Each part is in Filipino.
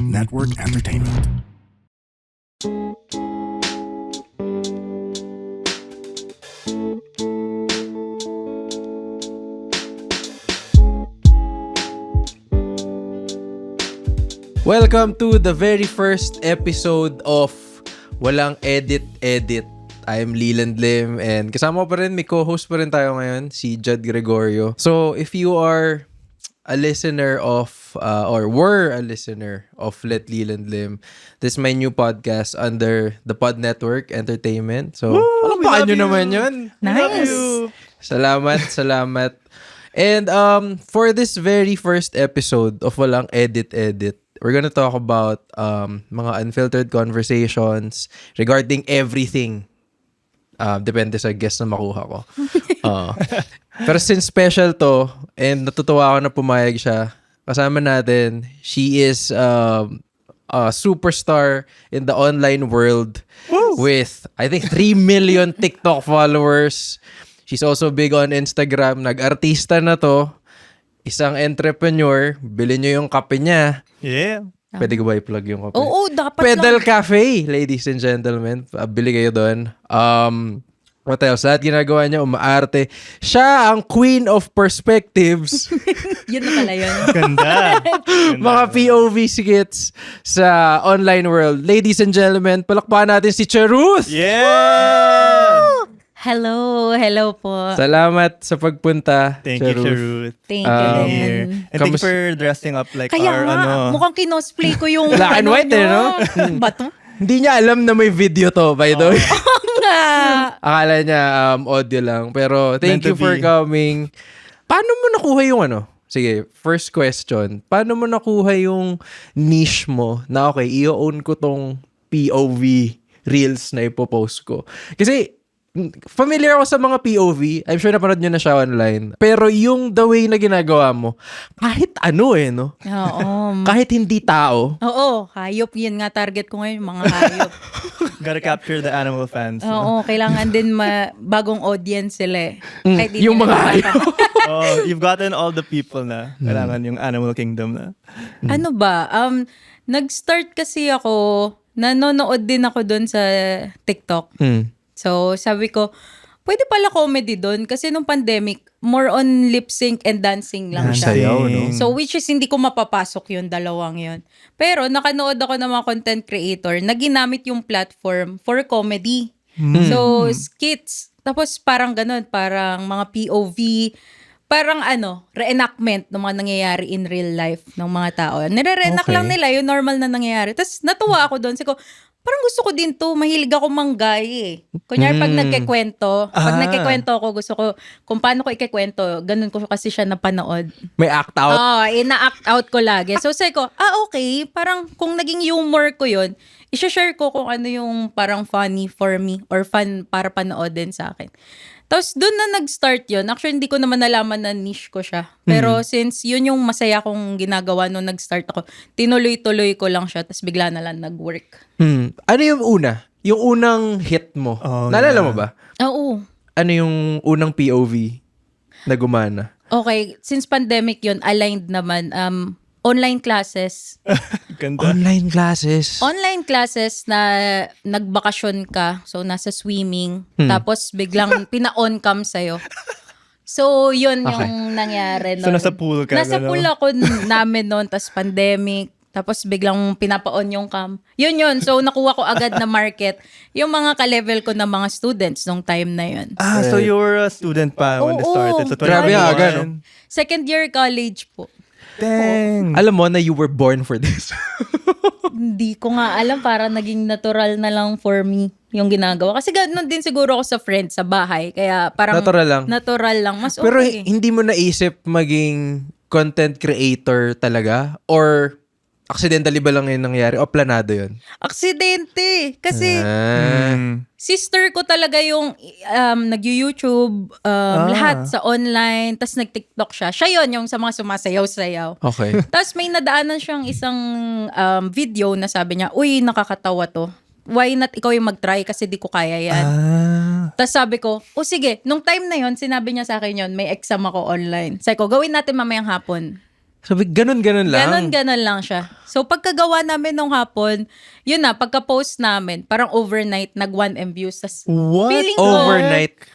Network Entertainment. Welcome to the very first episode of Walang Edit. I'm Leland Lim and kasama pa rin, may co-host pa rin tayo ngayon, si Judd Gregorio. So if you are a listener of, or were a listener of Let Leland Lim, this is my new podcast under the Pod Network Entertainment. So, palakpakan nyo naman yun. Nice. Salamat. And for this very first episode of Walang Edit, we're gonna talk about mga unfiltered conversations regarding everything. Depende sa guest na makuha ko. Pero since special to, and natutuwa ako na pumayag siya, kasama natin, she is a superstar in the online world with, I think, 3 million TikTok followers. She's also big on Instagram. Nag-artista na to. Isang entrepreneur. Bilhin nyo yung kape niya. Yeah. Pwede ko ba i-plug yung kape? Oo, dapat Pedal lang. Cafe, ladies and gentlemen. Bili kayo doon. What else? Lahat ginagawa niya, umaarte. Siya ang queen of perspectives. Yun na pala yun. Ganda. Mga POV skits sa online world. Ladies and gentlemen, palakpakan natin si Charuth! Yeah! Hello po. Salamat sa pagpunta, Thank you, Charuth. Thank you din. Here. And thank you for dressing up like Kaya our, nga, mukhang kinosplay ko yung Black and white, nyo. no? Bato? Hindi niya alam na may video to, by the way. Nga. Akala niya audio lang. Pero thank Meant you to for be. coming. Paano mo nakuha yung ano? Sige, first question. Paano mo nakuha yung niche mo na okay, i-own ko tong POV reels na ipopost ko? Kasi familiar ako sa mga POV. I'm sure napanood nyo na siya online. Pero yung the way na ginagawa mo, kahit ano no? Oo. Kahit hindi tao. Oo, hayop. Yun nga target ko ngayon, mga hayop. Gotta capture the animal fans. Oo, kailangan din bagong audience sila eh. Kahit di Yung nila mga nakita. Oh, you've gotten all the people na. Kailangan yung animal kingdom na. Ano ba? Nag-start kasi ako, nanonood din ako doon sa TikTok. So, sabi ko, pwede pala comedy doon kasi nung pandemic, more on lip sync and dancing lang siya. Sayaw, no? So, which is hindi ko mapapasok yung dalawang yun. Pero, nakanood ako ng mga content creator na ginamit yung platform for comedy. So, skits. Tapos, parang ganun. Parang mga POV. Parang reenactment ng mga nangyayari in real life ng mga tao. Nire-reenact Okay. lang nila yung normal na nangyayari. Tapos, natuwa ako doon. Sabi ko, parang gusto ko din to. Mahilig ako manggay eh. Kunyari, pag nagkikwento ako, gusto ko, kung paano ko ikikwento, ganun ko kasi siya napanood. May act out. Ina-act out ko lagi. So, sabi ko, okay, parang kung naging humor ko yun, i-share ko kung ano yung parang funny for me or fun para panoodin sa akin. Tapos, doon na nag-start yun. Actually, hindi ko naman nalaman na niche ko siya. Pero since yun yung masaya kong ginagawa nung nag-start ako, tinuloy-tuloy ko lang siya. Tapos bigla na lang nag-work. Ano yung una? Yung unang hit mo? Oh, Naalala yeah. mo ba? Oo. Ano yung unang POV na gumana? Okay, since pandemic yun, aligned naman. Online classes. Ganda. Online classes. Online classes na nagbakasyon ka. So, nasa swimming. Tapos, biglang pina-on cam sa'yo. So, yun yung nangyari nun. So, nasa pool ka, Nasa gano'n? pool ako namin nun. Tapos, pandemic. Tapos, biglang pinapa-on yung cam. Yun. So, nakuha ko agad na market yung mga ka-level ko na mga students nung time na yun. So you were a student pa when it Oo. started. So, Grabe, 21. aga, no? Second year college po. Dang. Alam mo na you were born for this. Hindi ko nga alam, para naging natural na lang for me yung ginagawa. Kasi ganoon din siguro ako sa friends, sa bahay. Kaya parang natural lang. Mas okay. Pero hindi mo naisip maging content creator talaga? Or accidentally ba lang yung nangyari? O planado yun? Aksidente. Kasi Mm. sister ko talaga yung nag-YouTube, lahat sa online, tas nag-TikTok siya. Siya yun, yung sa mga sumasayaw-sayaw. Okay. Tapos may nadaanan siyang isang video na sabi niya, uy, nakakatawa to. Why not ikaw yung mag-try kasi di ko kaya yan. Tapos sabi ko, sige, nung time na yon sinabi niya sa akin yon, may exam ako online. Sabi ko, gawin natin mamayang hapon. Sabi, ganun lang. Ganon lang siya. So pagkagawa namin nung hapon, yun na, pagka-post namin, parang overnight, nag 1M views. Tas What? feeling ko,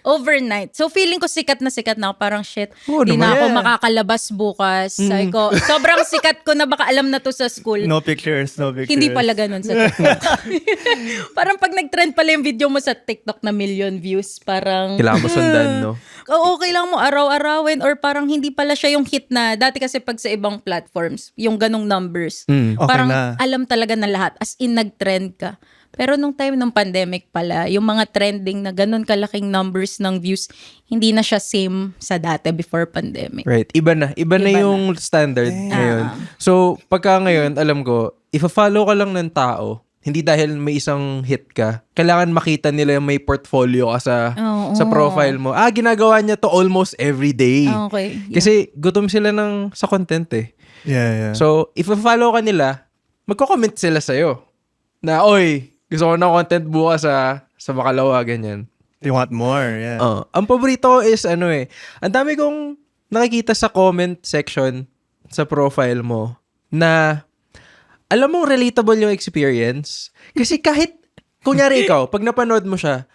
Overnight? So feeling ko sikat na ako. Parang shit, Oo di naman. na ako Yeah. makakalabas bukas. Sabi ko, sobrang sikat ko na baka alam na to sa school. No pictures. Hindi pala ganun sa TikTok. Parang pag nag-trend pala yung video mo sa TikTok na million views, parang Kailangan mo sundan, no? oo, kailangan mo araw-arawin or parang hindi pala siya yung hit na dati kasi pag sa ibang platforms, yung ganong numbers. Mm. Okay Parang na. alam talaga na lahat. As in, nag-trend ka. Pero nung time ng pandemic pala, yung mga trending na ganon kalaking numbers ng views, hindi na siya same sa dati before pandemic. Right. Iba na yung standard ngayon. So, pagka ngayon, alam ko, if follow ka lang ng tao, hindi dahil may isang hit ka, kailangan makita nila yung may portfolio ka sa profile mo. Ginagawa niya to almost every day. Okay. Yeah. Kasi gutom sila sa content eh. Yeah. So, if follow ka nila, magko-comment sila sa'yo. Na, oy, gusto ko ng content bukas sa Bacalawa, ganyan. They want more, yeah. Ang paborito ko is ang dami kong nakikita sa comment section sa profile mo na alam mong relatable yung experience. Kasi kahit, kunyari ikaw, pag napanood mo siya,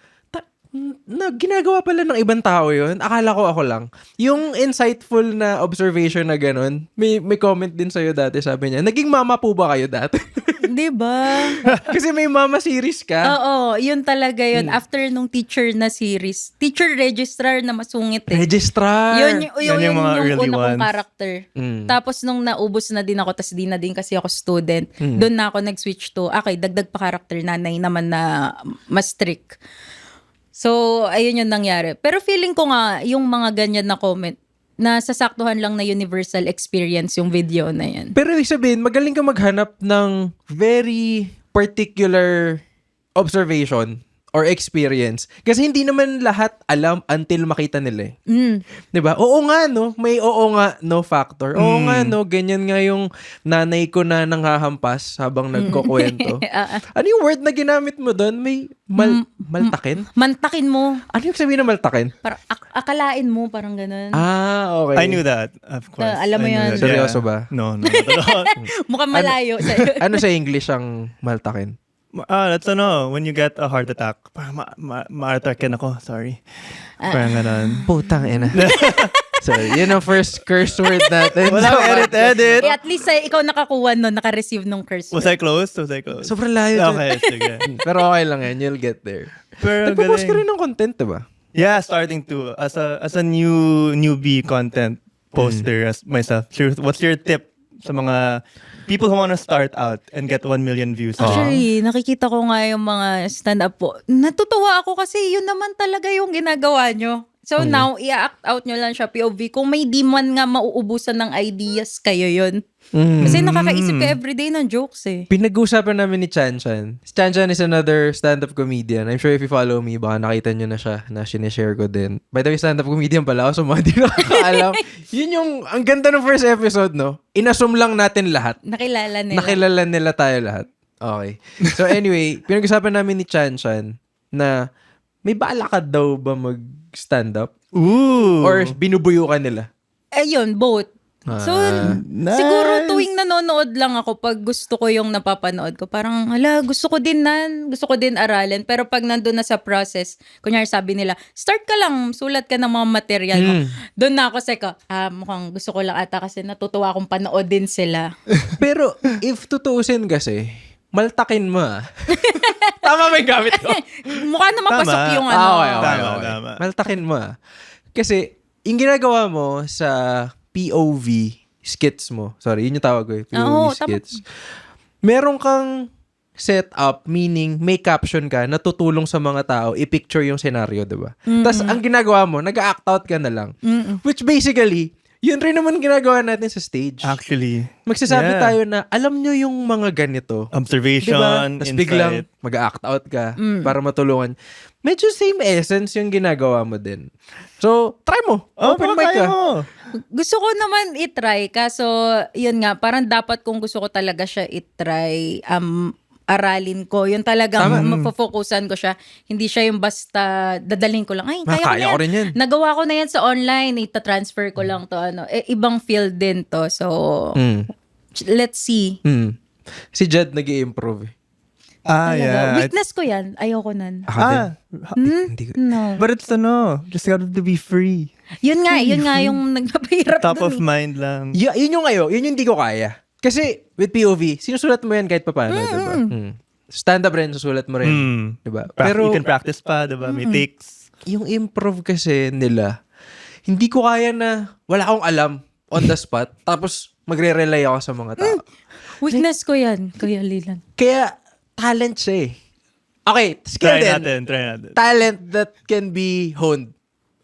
ginagawa pala ng ibang tao yun. Akala ko ako lang. Yung insightful na observation na ganun, may comment din sa'yo dati, sabi niya, naging mama po ba kayo dati? Diba? Kasi may mama series ka. Oo, yun talaga yun. After nung teacher na series. Teacher registrar na masungit eh. Registrar. Yun Yan yung mga early una kong ones. character. Tapos nung naubos na din ako, tas di na din kasi ako student, doon na ako nag-switch to, okay, dagdag pa character, nanay naman na mas strict. So, ayun yung nangyari. Pero feeling ko nga, yung mga ganyan na comment, nasasaktuhan lang na universal experience yung video na yan. Pero ibig sabihin, magaling ka maghanap ng very particular observation or experience. Kasi hindi naman lahat alam until makita nila eh. 'Di ba? Oo nga no, may oo nga no factor. Oo nga no, ganyan nga yung nanay ko na nanghahampas habang nagkukwento. Ano yung word na ginamit mo doon? May maltakin? Mantakin mo. Ano yung sabihin na maltakin? Parang akalain mo, parang ganun. Okay. I knew that, of course. Alam mo I knew yan. that, Seryoso ba? No, not at all. Mukhang malayo sa'yo. Ano sa English ang maltakin? That's when you get a heart attack. Parang ma-attackin ako, sorry. Parang ganon. Putang ina. So, yun ang first curse word natin. Walang edit. At least ikaw nakakuha nun, naka-receive nung curse. Was I close? Sobrang layo. Okay, sige. Pero okay lang yan. You'll get there. Pero Nagpo-post ka galing. rin ng content, diba? Yeah, starting to. As a newbie content poster as myself. What's your tip sa mga people who want to start out and get 1 million views? Actually, nakikita ko nga yung mga stand-up po. Natutuwa ako kasi yun naman talaga yung ginagawa nyo. So now, i-act out nyo lang siya POV. Kung may di man nga mauubusan ng ideas, kayo yun. Kasi nakakaisip ka everyday ng jokes eh. Pinag-uusapan namin ni Chanchan. Si Chanchan is another stand-up comedian. I'm sure if you follow me, baka nakita nyo na siya na sinishare ko din. By the way, stand-up comedian pala ako, so mga di nakakaalam. Yun yung, ang ganda ng first episode, no? Inassume lang natin lahat. Nakilala nila. Nakilala nila tayo lahat. Okay. So anyway, pinag-usapan namin ni Chanchan na may balakad daw ba mag-stand-up? Ooh. Or binubuyo ka nila? Ayun, both. So, nice. siguro tuwing nanonood lang ako pag gusto ko yung napapanood ko. Parang, gusto ko din aralin. Pero pag nandun na sa process, kunyari sabi nila, start ka lang, sulat ka ng mga material mo. Doon na ako mukhang gusto ko lang ata kasi natutuwa akong panoodin sila. Pero if tutuusin kasi, maltakin mo Tama ba yung gamit ko? Mukha na mapasok Tama. yung Okay. Tama. Maltakin mo Kasi, yung ginagawa mo sa POV skits mo. Sorry, yun yung tawag ko POV Oo, skits. Meron kang setup, meaning may caption ka na tutulong sa mga tao i-picture yung scenario, diba? Tapos, ang ginagawa mo, nag-act out ka na lang. Which basically, yun rin naman ginagawa natin sa stage. Actually. Magsasabi tayo na, alam nyo yung mga ganito. Observation, Diba? Tapos biglang insight. mag-act out ka para matulungan. Medyo same essence yung ginagawa mo din. So, try mo. Open mic ka. Gusto ko naman itry, kaso yun nga, parang dapat kung gusto ko talaga siya itry, aralin ko. Yun talagang mapofokusan ko siya. Hindi siya yung basta dadalhin ko lang. Ay, kaya ko rin yan. Nagawa ko na yan sa online. Ita-transfer ko lang to. Ibang field din to. So, let's see. Si Jed nag-i-improve eh. Ah, Talaga. yeah. Weakness ko yan. Ayoko nun. Ako din. Hindi ko. No. But it's just got to be free. Yun nga yung nagpapahirap Top dun. of mind lang. Yun yung ngayon, yun yung hindi ko kaya. Kasi with POV, sinusulat mo yan kahit pa paano, diba? Stand-up rin, susulat mo rin. Diba? You can practice pa, diba? May takes. Yung improv kasi nila, hindi ko kaya na wala akong alam on the spot, tapos magre-rely ako sa mga tao. Weakness ko yan, Kuya Lilan. Kaya, talent siya eh. Okay, skill Try din. natin. Talent that can be honed.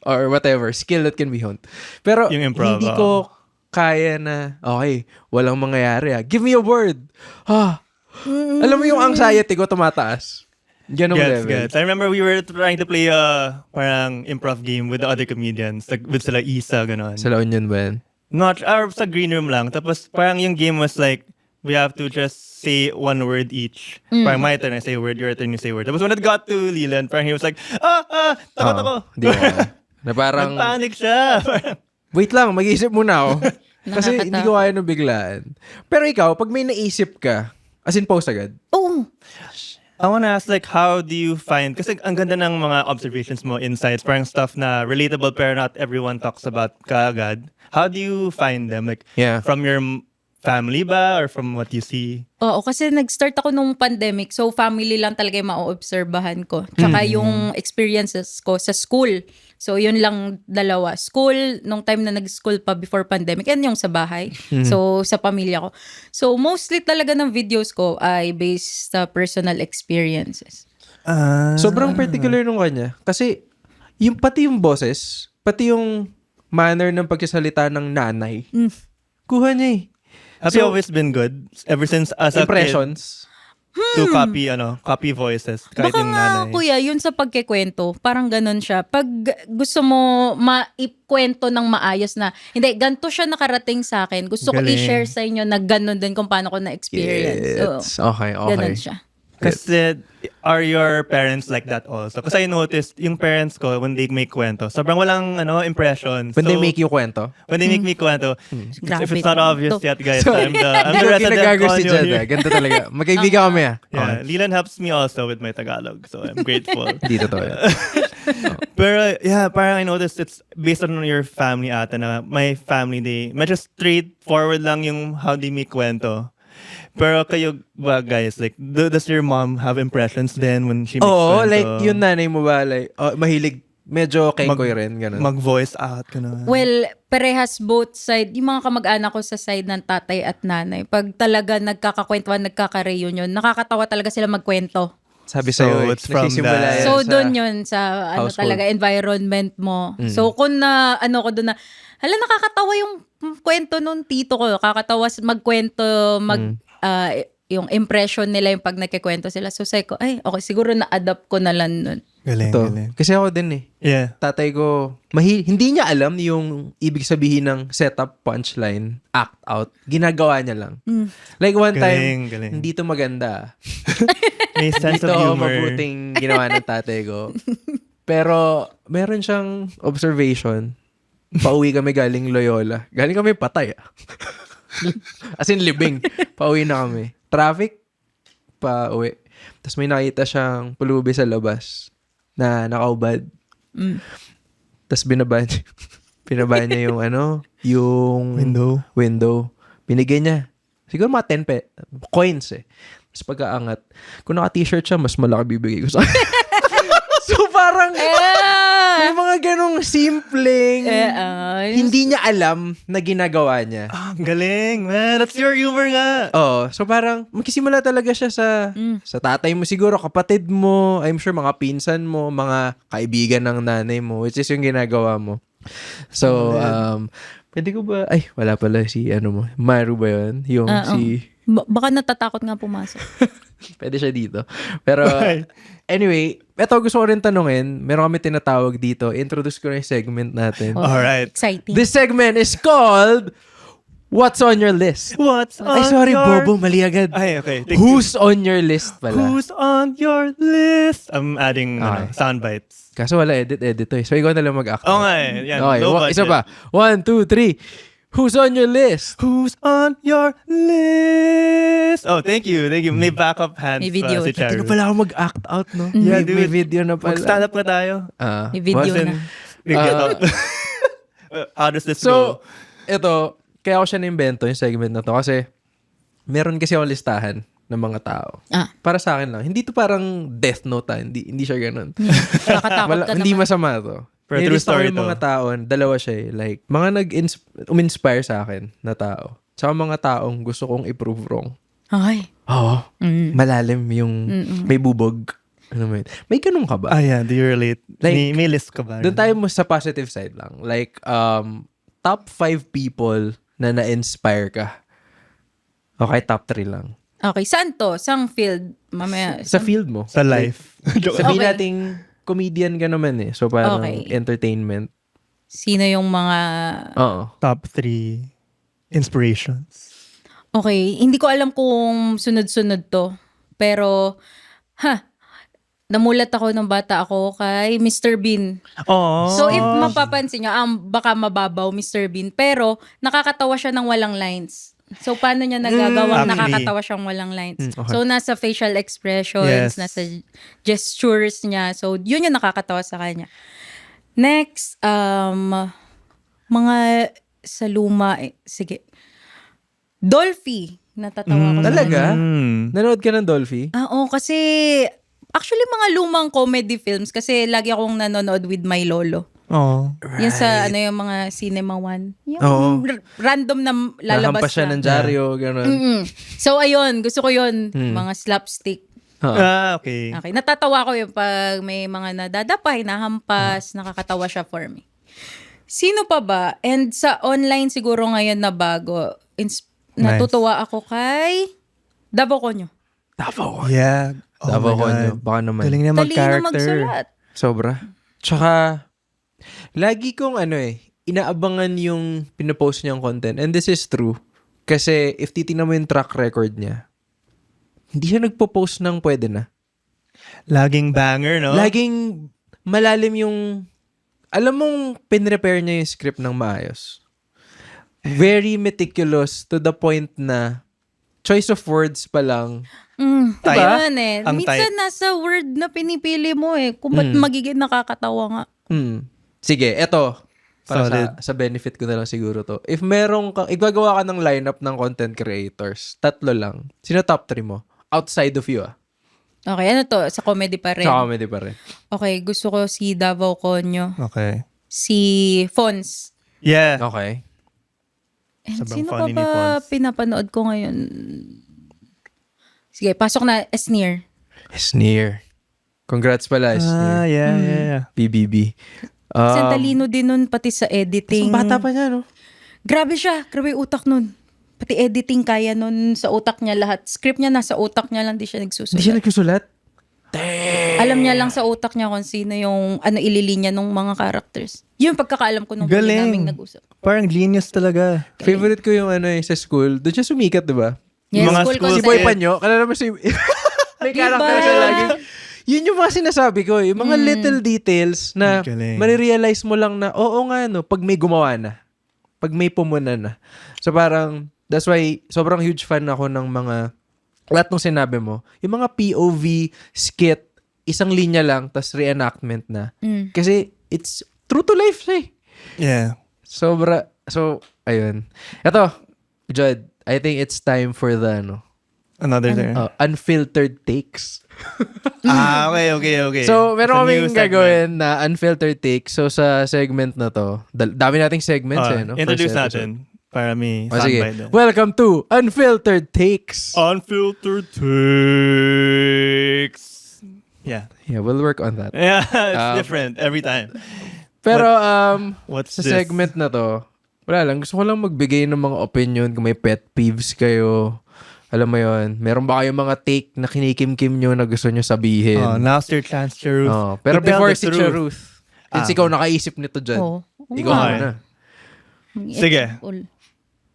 Or whatever, skill that can be honed. Pero, Yung improv, hindi ko kaya na, okay, walang mangyayari. Give me a word. Alam mo yung anxiety ko tumataas. Ganong level. Gets. I remember we were trying to play a parang improv game with the other comedians. Like, with sila Isa, ganon. Sa La Union ba yan? Sa green room lang. Tapos parang yung game was like, we have to just say one word each. Parang my turn, I say a word, your turn, you say a word. Tapos when it got to Leland, parang he was like, tako. Hindi ko kaya. Na parang, Nag-panic siya. wait lang, mag-iisip muna ako. Kasi hindi ko Nakakatakot. kaya nung biglaan. Pero ikaw, pag may naisip ka, as in post agad, Oo. I wanna ask, like, how do you find, kasi ang ganda ng mga observations mo, insights, parang stuff na relatable pero not everyone talks about kaagad. How do you find them? Like, Yeah. from your family ba or from what you see? Oo, kasi nag-start ako nung pandemic. So, family lang talaga yung ma-obserbahan ko. Tsaka yung experiences ko sa school. So, yun lang dalawa. School, nung time na nag-school pa before pandemic, and yung sa bahay. So, sa pamilya ko. So, mostly talaga ng videos ko ay based sa personal experiences. sobrang particular nung kanya. Kasi, pati yung boses, pati yung manner ng pagsasalita ng nanay, kuha niya eh. Have you always been good? Ever since as a Impressions. kid, to copy voices, kahit Baka yung nga, nanay. kuya, yun sa pagkikwento, parang ganun siya. Pag gusto mo maikwento ng maayos na, hindi, ganito siya nakarating sa akin. Gusto ko Galing. i-share sa inyo na ganun din kung paano ko na-experience. So, Okay. ganun siya. Kasi, are your parents like that also? Kasi I noticed, yung parents ko, when they make kwento, sobrang walang impression. When they So, make you kwento. When they make me kwento, Grabe if it's not to. obvious yet, guys, So, I'm the Joke resident ginagago si conyo Jed here. Ganito talaga. Magkaibigan kami ah. Yeah, Leland helps me also with my Tagalog, so I'm grateful. Hindi totoo yan. Pero yeah, parang I noticed it's based on your family ata na my family, medyo straightforward lang yung how they make kwento. Pero kayo ba guys, like, does your mom have impressions then when she makes Oo, kwento? like yung nanay mo ba, like, mahilig, medyo kengkoy rin, ganun. Mag-voice out, gano'n. Well, parehas both side. Yung mga kamag-anak ko sa side ng tatay at nanay, pag talaga nagkakakwentuhan, nagkaka-reunion, nakakatawa talaga sila magkwento. Sabi So, sa'yo, it's from nagsisimula that. yan So, sa- doon yun sa household. talaga environment mo. So, kung ko doon na, nakakatawa yung kwento nung tito ko. Kakatawa magkwento, yung impression nila yung pag nagkikwento sila. So, say ko, ay, okay, siguro na-adapt ko na lang nun. Galing, Ito. galing. Kasi ako din eh. Yeah. Tatay ko, hindi niya alam yung ibig sabihin ng setup, punchline, act out. Ginagawa niya lang. Like one time, Galing. hindi to maganda. May sense Dito of humor. mabuting ginawa ng tatay ko. Pero, meron siyang observation. Pauwi kami galing Loyola. Galing kami patay ah. As in libing. Pauwi na kami. Traffic, pauwi. Tapos may nakita siyang pulubi sa labas na nakaubad. Tapos binaba niya yung yung window. Binigay niya. Siguro mga 10 coins eh. Tapos pagkaangat, kung naka-t-shirt siya, mas malaki bibigay ko sa So parang, may mga ganong simpleng, hindi niya alam na ginagawa niya. Galing, man. That's your humor nga. Oo. So parang, magkisimula talaga siya sa tatay mo siguro, kapatid mo, I'm sure mga pinsan mo, mga kaibigan ng nanay mo, which is yung ginagawa mo. So, pwede ko ba, ay, wala pala si, Maru ba yun? Yung si... Baka natatakot nga pumasok. Pwede siya dito. Pero, anyway, eto gusto ko rin tanungin. Meron kami tinatawag dito. Introduce ko na yung segment natin. Alright. Exciting. This segment is called What's on Your List? What's on Ay, sorry, your... Bobo. Mali agad. Ay, okay. Thank Who's on your list pala? Who's on your list? I'm adding Okay. sound bites. Kaso wala edit to eh. So, ikaw na lang mag-act. Oo nga eh. Yan, Okay, low budget. isa pa. 1, 2, 3. Who's on your list? Who's on your list? Oh, thank you. May backup hands May video. si Hindi Charu. na pala ako mag-act out, no? Yeah, May dude. video na pala. Mag-stand up na tayo. May video was- na. Get up. How does this So, go? ito, kaya ako siya na-invento yung segment na to kasi meron kasi akong listahan ng mga tao. Para sa akin lang. Hindi to parang Death Note, Hindi siya ganun. Nakakatakot ka Hindi naman. masama to. Pero Nilista true ko story yung to. mga tao, dalawa siya eh. Like, mga uminspire sa akin na tao. Tsaka mga taong gusto kong i-prove wrong. Ay. Oo. Malalim yung may bubog. Ano mo yun? May ganun ka ba? Yeah. Do you relate? Like, may list ka ba? Doon tayo mo sa positive side lang. Like, top 5 people na na-inspire ka. Okay, top 3 lang. Okay, saan to? Saang field? Mamaya. Sa field mo. Sa life. Sabihin Okay. nating comedian ka naman eh. So, parang Okay. entertainment. Sino yung mga... Oo. Top 3 inspirations. Okay, hindi ko alam kung sunod-sunod to. Pero, namulat ako ng bata ako kay Mr. Bean. Oh. So if mapapansin nyo, baka mababaw Mr. Bean. Pero nakakatawa siya ng walang lines. So paano niya nagagawang Actually. nakakatawa siyang walang lines? okay. So nasa facial expressions, Yes. nasa gestures niya. So yun yung nakakatawa sa kanya. Next, mga sa luma, sige. Dolphy, natatawa ko. Talaga? Mm. Nanood ka ng Dolphy? Oo, kasi actually mga lumang comedy films kasi lagi akong nanonood with my lolo. Oh. Yan sa yung mga Cinema One. Yung Oo. random na lalabas Nahampas siya ng dyaryo, gano'n. So ayun, gusto ko yun. Mga slapstick. Okay. Okay, natatawa ko yun pag may mga nadadapa, hinahampas, nakakatawa siya for me. Sino pa ba? And sa online siguro ngayon na bago, natutuwa ako kay Davao Conyo. Davao. Yeah. Oh Davao my ko God. nyo. Baka naman. Galing na Talino mag-character. magsulat. Sobra. Tsaka, lagi kong inaabangan yung pinopost niyang content. And this is true. Kasi if titingnan mo yung track record niya, hindi siya nagpo-post ng pwede na. Laging banger, no? Laging malalim yung, alam mong pinrepair niya yung script ng maayos. Very meticulous to the point na choice of words pa lang. Tight. Yun eh. Ang Minsan tight. nasa word na pinipili mo eh. Kung ba't magiging nakakatawa nga. Sige, eto. Para Solid. sa benefit ko na lang siguro to. If merong igagawa ka ng lineup ng content creators, 3 lang. Sino top 3 mo? Outside of you Okay, ano to? Sa comedy pa rin. Sa comedy pa rin. Okay, gusto ko si Davao Conyo. Okay. Si Fons. Yeah. Okay. And Sobrang sino pa funny ni ba Fons. pinapanood ko ngayon? Sige, pasok na. Sneer. Sneer. Congrats pala, Sneer. Yeah. BBB. Kasi ang talino din nun, pati sa editing. Ang bata pa niya, no? Grabe siya. Grabe yung utak nun. Pati editing kaya nun sa utak niya lahat. Script niya nasa utak niya lang, di siya nagsusulat. Hindi siya nagsusulat? Alam niya lang sa utak niya kung sino yung ililinya ng mga characters. Yun pagkakaalam ko nung huli Galing. naming nag-usap. Parang genius talaga. Favorite ko yung sa school. Doon siya sumikat, di ba? Yes, Mga school schools Si concept. Boy Panyo. Kalala mo si... May character siya lagi. Yun yung mga sinasabi ko. Yung mga little details na Galing. marirealize mo lang na, oo nga, no, pag may gumawa na. Pag may pumuna na. So parang, that's why, sobrang huge fan ako ng mga, lahat ng sinabi mo. Yung mga POV, skit, isang linya lang, tas reenactment na. Kasi, it's true to life siya eh. Yeah. Sobra. So, ayun. Ito, Jud, I think it's time for the, Another there. unfiltered takes. Okay. So, meron It's a new kaming segment. gagawin na unfiltered takes. So, sa segment na to, dami nating segments no? Introduce First episode. natin. Para may Sige. soundbite din. Welcome to Unfiltered Takes. Unfiltered takes. Yeah. Yeah, we'll work on that. Yeah, it's different every time. Pero, What's sa this? segment na to, wala lang. Gusto ko lang magbigay ng mga opinion kung may pet peeves kayo. Alam mo yon, meron ba kayong mga take na kinikim-kim nyo na gusto nyo sabihin? Now's your chance, Charuth. Pero To tell before the si truth. Charuth, since ikaw nakaisip nito dyan, Oo. ikaw Okay. muna. Sige.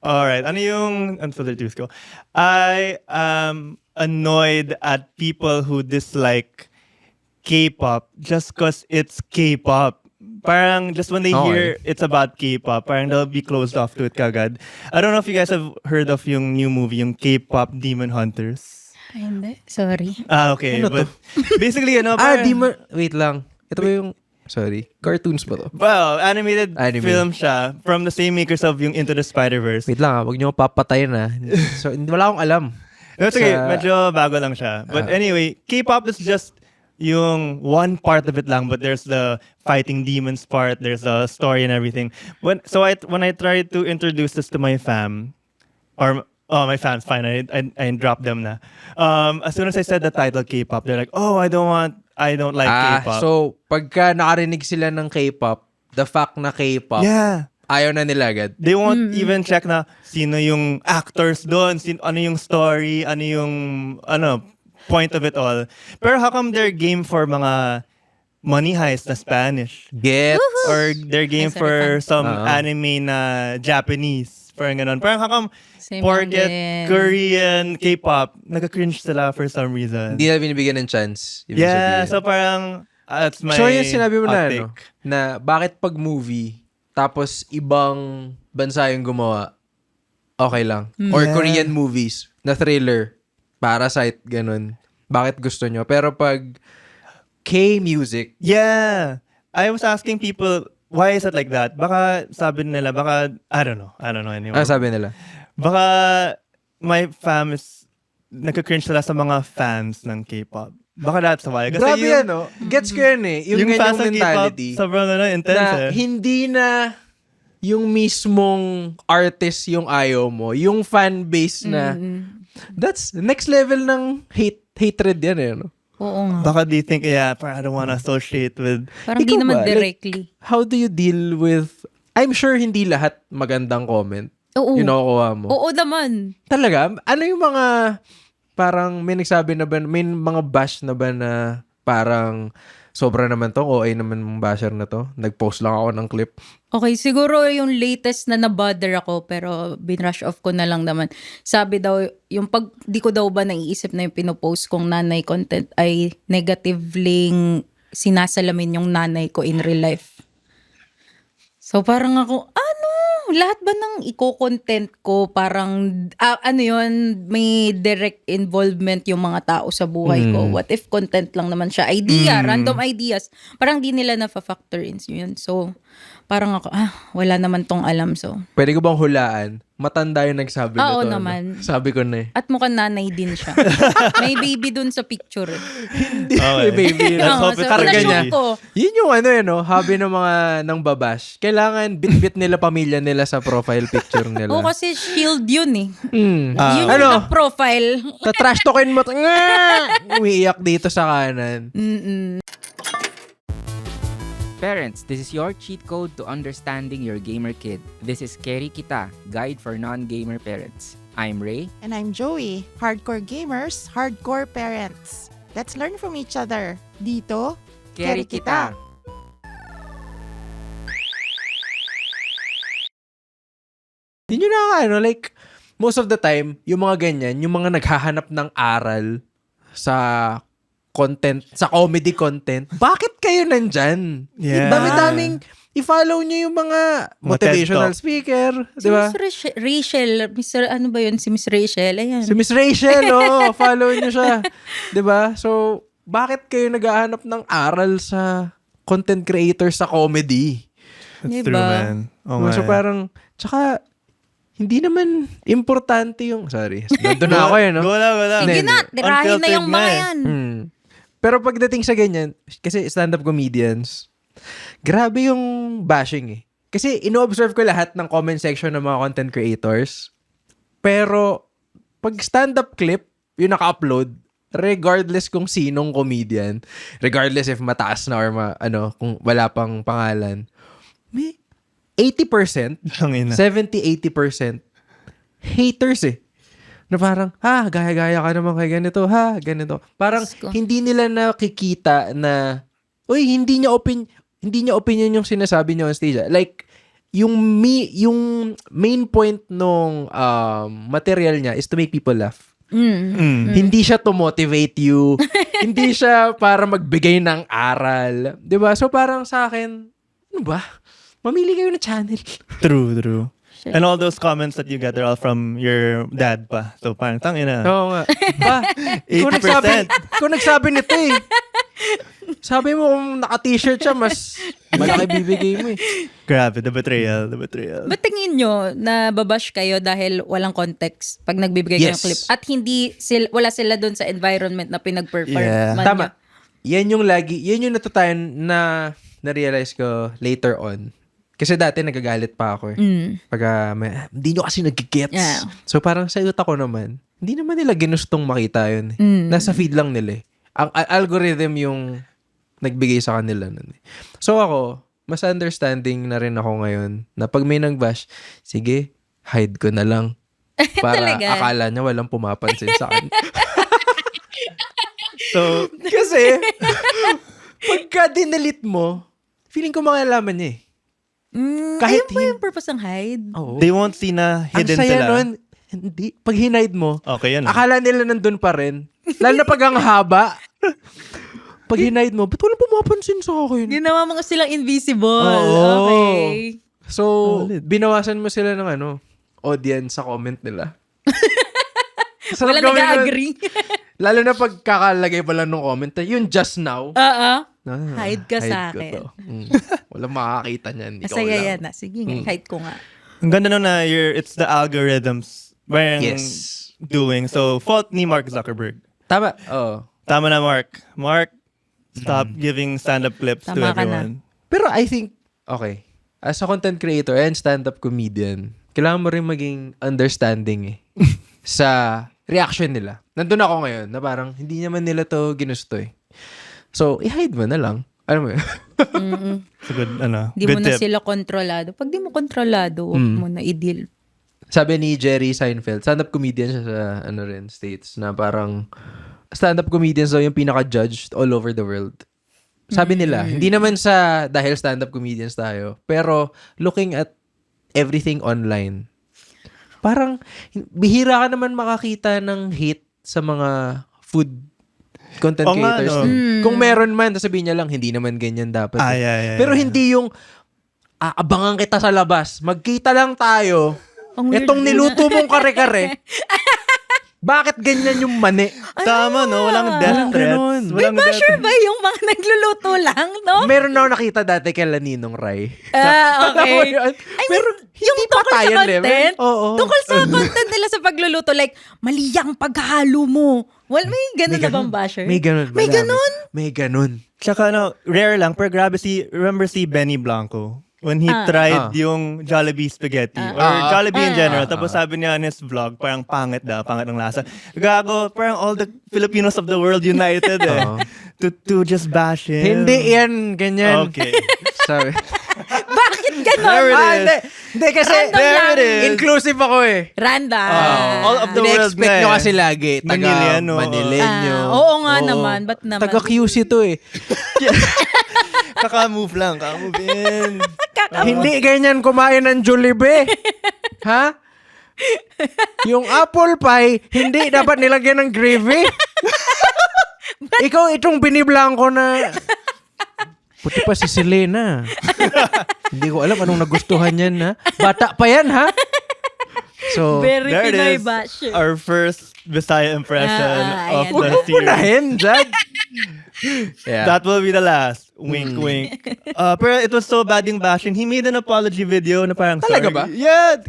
Alright, ano yung unfiltered truth ko? I am annoyed at people who dislike K-pop just cause it's K-pop. Parang just when they Okay. hear it's about K-pop, parang they'll be closed off to it kagad. I don't know if you guys have heard of yung new movie, yung K-pop Demon Hunters. Ay, hindi. Sorry. Okay. Ano to? But basically, Wait lang. Ito ba yung, sorry, cartoons ba to? Well, animated Anime. film siya from the same makers of yung Into the Spider-Verse. Wait lang huwag niyo papatayin So, wala akong alam. That's okay. Sa- Medyo bago lang siya. But anyway, K-pop is just yung one part of it lang, but there's the fighting demons part, there's the story and everything. When I tried to introduce this to my fam, or my fans, fine, I dropped them na. As soon as I said the title K-pop, they're like, oh, I don't like K-pop. So, pagka nakarinig sila ng K-pop, the fact na K-pop, yeah. ayaw na nila agad. They won't even check na sino yung actors doon, ano yung story, ano yung point of it all. Pero how come they're game for mga money heist na Spanish? Get. Or they're game Ay, sorry, for fam. some Oo. anime na Japanese? Parang ganun. Parang how come Same forget lang din. Korean K-pop, nagka-cringe sila for some reason. Hindi na binibigyan ng chance. Ibig Yeah, sabihin. so parang that's my So, yung sinabi mo na, hot ano, take. na bakit pag movie, tapos ibang bansa yung gumawa, okay lang. Or Yeah. Korean movies, na thriller, Parasite, ganun. Bakit gusto nyo? Pero pag K-music, Yeah. I was asking people, why is it like that? Baka sabi nila, I don't know anymore. sabi nila? Baka my fam is nagka-cringe sila sa mga fans ng K-pop. Baka that's why. Kasi Grabe yung, yan, no? Gets ko yan eh. Yung fans ganyang ng mentality. K-pop, sobrang intense Na hindi na yung mismong artist yung ayaw mo. Yung fan base na, that's next level ng hatred yan eh, no? Oo nga. Baka they think, parang I don't wanna associate with... Parang di Ikaw naman ba? directly. How do you deal with, I'm sure hindi lahat magandang comment Oo. yung nakukuha mo. Oo naman. Talaga? Ano yung mga, parang may nagsabi na ba, may mga bash na ba na parang sobra naman to, OA naman mong basher na to. Nag-post lang ako ng clip. Okay, siguro yung latest na nabother ako pero binrush off ko na lang naman. Sabi daw, yung pag di ko daw ba naiisip na yung pinopost kong nanay content ay negatively sinasalamin yung nanay ko in real life. So parang ako, lahat ba ng i-content ko parang, yun, may direct involvement yung mga tao sa buhay ko. What if content lang naman siya? Idea, random ideas. Parang di nila na-factor in yun. So, parang ako, wala naman tong alam. So, Pwede ko bang hulaan? Matanda yung nagsabi na Oo to. ano? naman. Sabi ko na eh. at mukhang nanay din siya. May baby dun sa picture. Okay. Baby. Let's Oo, hope so, it's karga na-shock niya. ko. Yun yung hobby ng mga nang babash. Kailangan bit-bit nila pamilya nila sa profile picture nila. Oo, kasi shield yun eh. Mm. Yun yung na-profile. Tatrash talkin mo. Umiiyak dito sa kanan. Parents, this is your cheat code to understanding your gamer kid. This is Keri Kita, Guide for Non-Gamer Parents. I'm Ray. And I'm Joey. Hardcore gamers, hardcore parents. Let's learn from each other. Dito, Keri Kita. Di nyo na like, most of the time, yung mga ganyan, yung mga naghahanap ng aral sa content, sa comedy content, bakit kayo nandyan? Yeah. Dami-daming, i-follow nyo yung mga motivational TED Talk. speaker, Si di ba? Miss Rachel, ano ba yun? Si Miss Rachel, ayan. Si Miss Rachel, follow nyo siya. Di ba? So, bakit kayo naghahanap ng aral sa content creator sa comedy? That's Diba? true, man. Oh, So, man. parang, tsaka, hindi naman importante yung, sorry, nandun na ako no? Go lang. Sige na, tirahin na yung mga eh. yan. Pero pagdating sa ganyan, kasi stand-up comedians, grabe yung bashing eh. Kasi ino-observe ko lahat ng comment section ng mga content creators. Pero pag stand-up clip, yung naka-upload, regardless kung sinong comedian, regardless if mataas na or kung wala pang pangalan, may 80%, Tangina. 70-80% haters eh. Na parang, gaya-gaya ka naman kay ganito, ganito. Parang Diyos ko. hindi nila nakikita na, hindi niya opinion yung sinasabi niya on stage. Like, yung main point nung material niya is to make people laugh. Hindi siya to motivate you. Hindi siya para magbigay ng aral. 'Di ba? So parang sa akin, Ano ba? Mamili kayo ng channel. True. And all those comments that you get are all from your dad pa. So parang tangina. Oo nga. Pa, ikaw nagsabi nito eh. Sabi mo kung naka-t-shirt siya, mas malaki bibigay mo eh. Grabe, the betrayal. Ba't tingin nyo na babash kayo dahil walang context pag nagbibigay kayo ng Yes. clip? At wala sila doon sa environment na pinag-perform. Yeah. man Tama. nyo? Yan yung natatayan na na-realize ko later on. Kasi dati nagagalit pa ako eh. Pag hindi nyo kasi nag-gets. Yeah. So parang sa utak ko naman, hindi naman nila ginustong makita yun eh. Nasa feed lang nila eh. Ang algorithm yung nagbigay sa kanila nun eh. So ako, mas understanding na rin ako ngayon na pag may nag-bash, sige, hide ko na lang. Para Talaga? akala niya walang pumapansin sa akin. So, Kasi, pagka dinelete mo, feeling ko makalaman niya eh. Kahit Ayun ba yung purpose ng hide? Oo. they won't see na Ang hidden saya sila. nun, hindi. Pag hinide mo, Okay, yan. akala nila nandun pa rin. Lalo na pag ang haba. Pag hinide mo, ba't walang pumapansin sa akin? Ginawa mo kasi silang invisible. Oo. Okay. So, binawasan mo sila ng audience sa comment nila. Sarap Wala gawin nun. nag-agree. Lalo na pag kakalagay pa lang ng comment, yung just now. Hide ka sa akin. Walang makakita niyan. Ikaw Masaya lang. yan na. Sige nga, hide ko nga. Ang ganda nun na it's the algorithms parang Yes. doing. So, fault ni Mark Zuckerberg. Tama. Oo. Tama na, Mark. Mark, stop giving stand-up clips to Tama ka everyone. Pero I think, okay, as a content creator and stand-up comedian, kailangan mo rin maging understanding eh sa reaction nila. Nandun ako ngayon na parang hindi naman nila to ginusto eh. So, i-hide mo na lang. Alam mo yun? It's a good, Di good mo na tip. sila kontrolado. Pag di mo kontrolado, huwag mo na i-deal. Sabi ni Jerry Seinfeld, stand-up comedian siya sa States, na parang stand-up comedians daw yung pinaka-judged all over the world. Sabi nila, hindi naman dahil stand-up comedians tayo, pero looking at everything online, parang bihira ka naman makakita ng hate sa mga food content Oo nga, creators. no? Kung meron man, sabihin niya lang, hindi naman ganyan dapat. Yeah. Pero hindi yung, abangan kita sa labas, magkita lang tayo, Ang weird. etong niluto mong kare-kare, bakit ganyan yung mani? Tama, no? Walang death Walang threats. ganun. Walang Ba, death sure ba yung mga nagluluto lang, no? Meron ako nakita dati kay Laninong Ray. Okay. Alam mo yun? Pero Yung hindi tungkol sa patayan content, level. Oo. tungkol sa content nila sa pagluluto, like, mali ang paghalo mo. Well, may ganun na bang basher? May ganun. May marami. ganun? May ganun. Tsaka rare lang, pero grabe remember si Benny Blanco? When he tried yung Jollibee spaghetti or Jollibee in general. Tapos sabi niya in his vlog, parang pangit ng lasa. Gago, parang all the Filipinos of the world united to just bash him. Hindi yan, ganyan. Okay. Sabi. Bakit ganun? There it is. Hindi kasi There it is. inclusive ako eh. Random. All of the world Ine-expect na nyo eh. kasi lagi. Maniliano. Manilenyo. Oo nga naman. Ba't naman? Taga QC to eh. Kaka-move lang. Kaka-move in. Hindi ganyan kumain ng Jollibee. Ha? Yung apple pie, hindi dapat nilagyan ng gravy. Ikaw itong biniblangko na puti pa si Selena. Hindi ko alam anong nagustuhan yan ha. Bata pa yan ha. So, Very There it Pinoy is. basher. Our first Visaya impression of ayan. the huwag mo series. punahin, Jad. Yeah. That will be the last. Wink, wink. Pero it was so bad yung bashing. He made an apology video na parang Talaga sorry. ba? Yeah.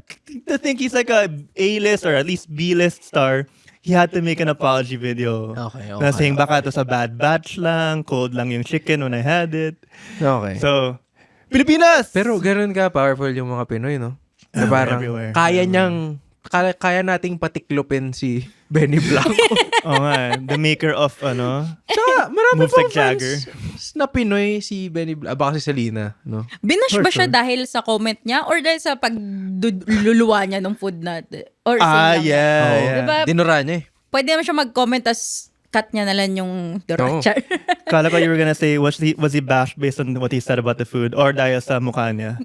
To think he's like a A-list or at least B-list star, he had to make an apology video. Okay. Na saying baka ito sa bad batch lang, cold lang yung chicken when I had it. Okay. So, Pilipinas! Pero ganun ka powerful yung mga Pinoy, no? Na parang everywhere. kaya nating patiklopin si Benny Blanco. Oo nga, the maker of Tsaka marami Moves pang like Jagger. fans na Pinoy si Benny Blanco. Baka si Selena, no? Binash For ba siya sure. dahil sa comment niya or dahil sa pagluluwa niya ng food natin? Or same lang? yeah. Diba? Dinura niya eh. Pwede naman siya mag-comment as cut niya na lang yung Dorachar. Kala ko you were gonna say, was he bashed based on what he said about the food or dahil sa mukha niya?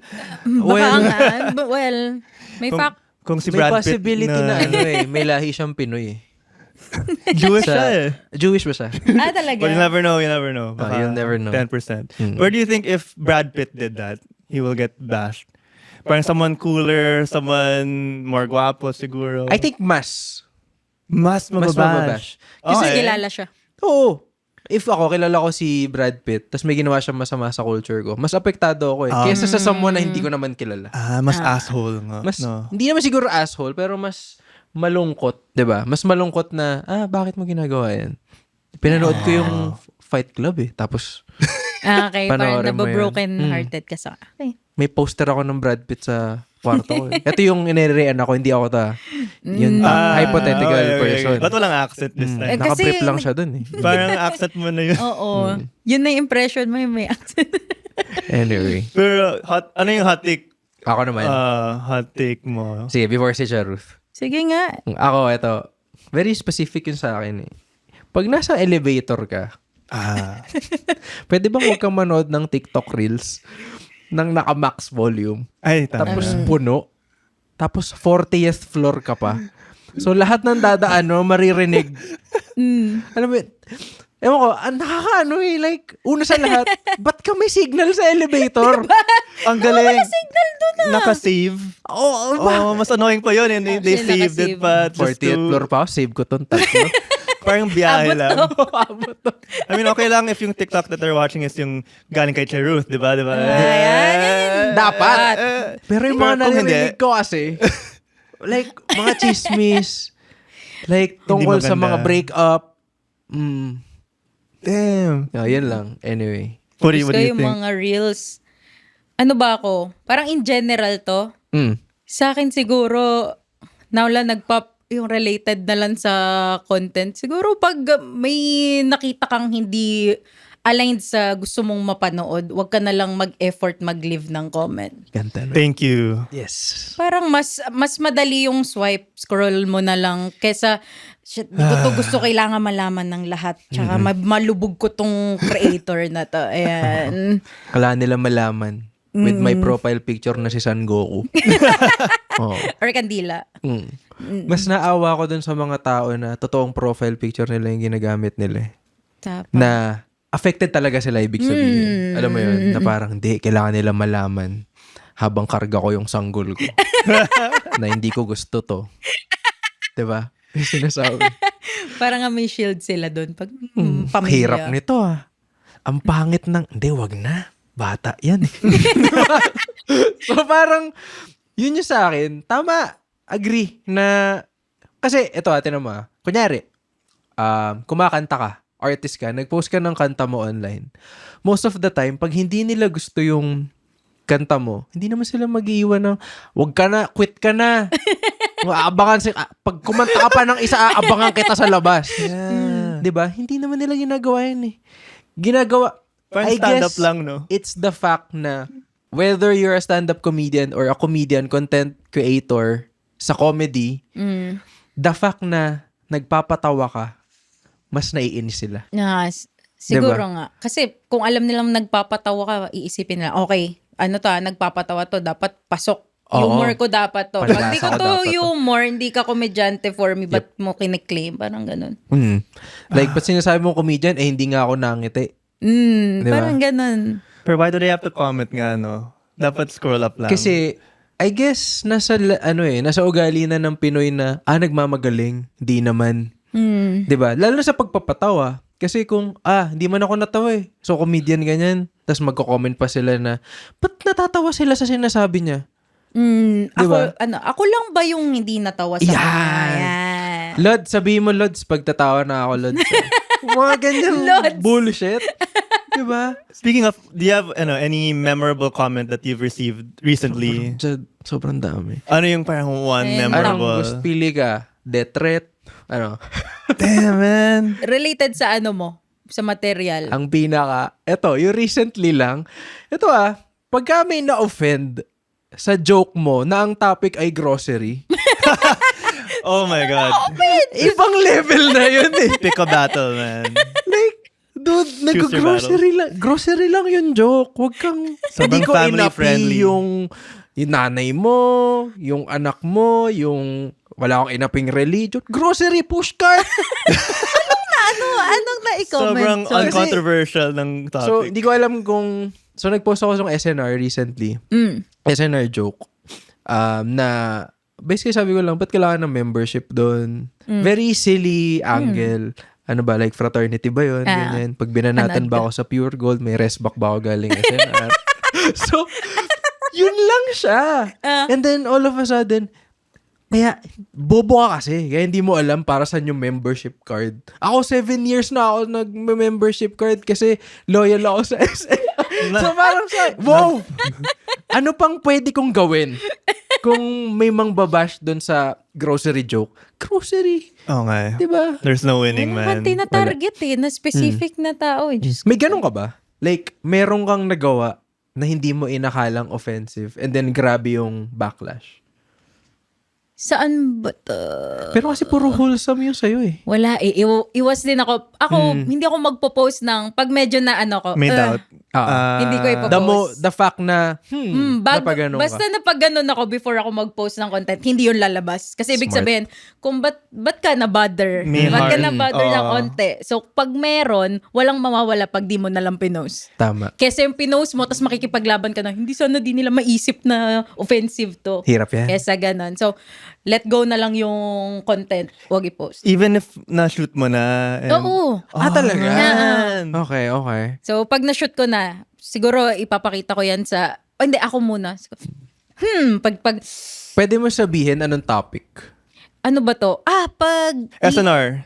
Well, may fact. Kung si May Brad Pitt possibility na may lahi siyang Pinoy eh. Jewish Sa- siya eh. Jewish ba siya? Talaga? But you never know, you never know. Baka you'll never know. 10%. Where do you think if Brad Pitt did that, he will get bashed? Parang someone cooler, someone more guapo siguro. I think mas mas mababash. Kasi Okay. kilala siya. Oo. If ako, kilala ko si Brad Pitt, tapos may ginawa siya masama sa culture ko, mas apektado ako eh. Kesa sa someone na hindi ko naman kilala. Mas asshole nga. Mas, no. hindi naman siguro asshole, pero mas malungkot, 'di ba? Mas malungkot na, bakit mo ginagawa yan? Pinanood ko yung Fight Club eh. Tapos, Okay, parang Panoorin mo yun. nabobroken hearted ka sa... Okay. may poster ako ng Brad Pitt sa kwarto ko eh. Ito yung inirean ako, hindi ako yung hypothetical person. Ba't walang accent this time? Eh, Nakabrief kasi- lang siya dun eh. Parang accent mo na yun. Oo. Yun na yung impression mo, yung may accent. Anyway, Pero ano yung hot take? ako naman. Hot take mo. Sige, before si Charuth. Sige nga. Ako, ito. Very specific yun sa akin eh. Pag nasa elevator ka, pwede bang huwag kang manood ng TikTok Reels nang naka-max volume? Ay, tama. Tapos puno. Tapos 40th floor ka pa. So lahat ng dadaan mo, maririnig. Alam mo, ewan ko, nakakaano eh. Like, una sa lahat, ba't ka may signal sa elevator? Ang galing. Signal doon na. Naka-save. Oo, Mas annoying pa yun. And they Actually, saved it naka-save. pa. Just 40th to, floor pa ako, save ko tong tatlo. parang biyahe Abot lang. to. I mean, okay lang if yung TikTok that they're watching is yung galing kay Charuth, di ba? Di ba? Dapat. Pero yung mga Pero kung hindi- narinig ko kasi, like, mga chismis, like, tungkol sa maganda. mga breakup. Damn. Yan lang. Anyway. What do Gusto you yung think? mga reels. Ano ba ako? Parang in general to. Sa akin siguro, nawala nagpop yung related na lang sa content. Siguro pag may nakita kang hindi aligned sa gusto mong mapanood, wag ka na lang mag-effort mag-leave ng comment. Ganda na. Thank you. Yes. Parang mas madali yung swipe, scroll mo na lang kesa shit, di ko to gusto, kailangan malaman ng lahat. Tsaka malubog ko tong creator na to. Ayan. Kala nila malaman. With my profile picture na si Son Goku. Oh. Or kandila. Mas naawa ko dun sa mga tao na totoong profile picture nila yung ginagamit nila. Tapa. Na affected talaga sila, ibig sabihin. Alam mo yun? Na parang, hindi, kailangan nila malaman habang karga ko yung sanggol ko. Na hindi ko gusto to. Diba? Yung sinasabi. Parang nga may shield sila doon pag pamilya. Hirap nito Ang pangit ng, hindi, wag na. Bata yan eh. So parang, yun yung sa akin, tama, agree na, kasi ito tinan mo kunyari, kumakanta ka, artist ka, nag-post ka ng kanta mo online. Most of the time, pag hindi nila gusto yung kanta mo, hindi naman sila mag-iiwan ng, wag ka na, quit ka na. Aabangan pag kumanta ka pa ng isa, aabangan kita sa labas. Yeah. 'Di ba? Hindi naman nila ginagawa yan eh. Ginagawa, Parang I stand-up guess, lang, no? it's the fact na whether you're a stand-up comedian or a comedian, content creator sa comedy, the fact na nagpapatawa ka, mas naiinis sila. Siguro Diba? nga. Kasi kung alam nilang nagpapatawa ka, iisipin nila, okay, nagpapatawa to, dapat pasok. Oo. Humor ko dapat to. Pag di ko Palasa ko to dapat to. humor, hindi ka komedyante for me, ba't mo kiniklaim? Parang ganun. Like, ba't sinasabi mo comedian, hindi nga ako nangiti. Diba? Parang ganun. Pero why do they have to comment nga, no? Dapat scroll up lang. Kasi, I guess, nasa ugali na ng Pinoy na, nagmamagaling, di naman. 'Di ba? Lalo na sa pagpapatawa. Kasi kung, hindi man ako natawa eh. So, comedian ganyan. Tapos magko-comment pa sila na, ba't natatawa sila sa sinasabi niya? Diba? Ako lang ba yung hindi natawa sa Yan. kanya? Lod, sabihin mo, Lods, pagtatawa na ako, Lods. Mga ganyan Lods. bullshit. Diba? Speaking of, do you have any memorable comment that you've received recently? Sobrang dami. Ano yung parang one Ayun. memorable? Gusto pili ka? Death threat? Damn, man. Related sa mo? Sa material. Ang pinaka, yung recently lang, pagka may na-offend sa joke mo na ang topic ay grocery, Oh my God. ibang level na yun eh. Pick a battle, man. Like, dude, Choose your nag-grocery lang. Grocery lang yung joke. Huwag kang, Sobrang hindi ko family inapi friendly. yung nanay mo, yung anak mo, yung wala akong inaping religion. Grocery pushcart! Anong na-comment? Sobrang Sorry. uncontroversial ng topic. So, hindi ko alam kung... So, nag-post ako sa SNR recently. SNR joke. Na, basically sabi ko lang, ba't kailangan ng membership doon? Very silly angle. Ano ba, like fraternity ba yun? Ganyan. Pag binanatan ba ako sa Pure Gold, may resback ba ako galing SNR? So, yun lang siya. And then, all of a sudden, kaya, bobo ka kasi. Kaya hindi mo alam para saan yung membership card. Ako, 7 years na ako nag-membership card kasi loyal ako sa SNR. So, parang wow! Ano pang pwede kong gawin? Kung may mangbabash doon sa grocery joke. Grocery. Oo nga. Diba? There's no winning, Wala man. kang tina-target na specific na tao. Diyos ko. May ganun ka ba? Like, meron kang nagawa na hindi mo inakalang offensive and then grabe yung backlash. Saan ba to? Pero kasi puro wholesome yung sa'yo eh. Wala eh. Iwas din ako. Hindi ako magpo-post ng pag medyo na ano ko. May doubt. Hindi ko ipopost. The fact na, napaganon basta ka. napaganon ako before ako mag-post ng content, hindi yun lalabas. Kasi ibig sabihin, kung ba't ka na-bother? May Ba't ka harm. na-bother ng Oo. konti? So, pag meron, walang mawawala pag di mo nalang pinost. Tama. Kasi yung pinost mo, tapos makikipaglaban ka na, hindi sana di nila maisip na offensive to. Hirap yan. Kesa ganon. So, let go na lang yung content. Huwag i-post. Even if na-shoot mo na. And, Oo. Talaga? man. Okay. So, pag na-shoot ko na, siguro ipapakita ko yan sa... hindi, ako muna. Pag... Pwede mo sabihin anong topic? Ano ba to? Pag... SNR.